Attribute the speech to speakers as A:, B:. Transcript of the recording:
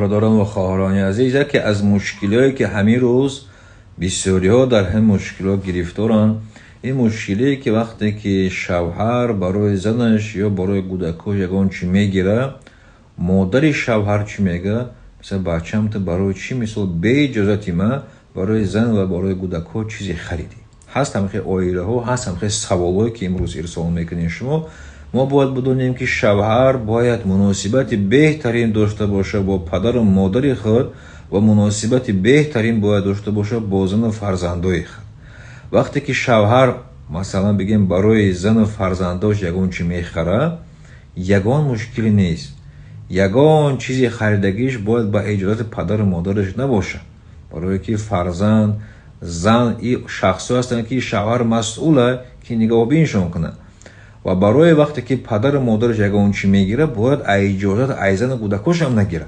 A: برادران و خواهران عزیز، یکی از مشکلاتی که همین روز بسیاری‌ها در هم مشکلات گرفتارن، این مشکلی که وقتی که شوهر برای زنش یا برای کودکش یگان چی میگیره، مادر شوهر چی میگه؟ مثلا بچه‌م تو برای چی مثلا به اجازت ما برای زن و برای کودک‌ها چیزی خریدی؟ هست هم خیلی آیله ها، هست هم خیلی سوالایی که امروز ارسال میکنین شما. ما باید بدونیم که شوهر باید مناسبت بهترین داشته باشه با پدر و مادر خود و مناسبت بهترین باید داشته باشه با زن و فرزندای خود. وقتی که شوهر مثلا بگیم برای زن و فرزنداش یگان چی میخره، یگان مشکلی نیست. یگان چیزی خریدگیش باید با اجازت پدر و مادرش نباشه، برای که فرزند زن این شخصی هستن که شوهر مسئوله که نگاه بینشون کنه. و برای وقتی که پدر و مادرش یگان چی میگیره باید اجازت ای زن و کودکش هم نگیره.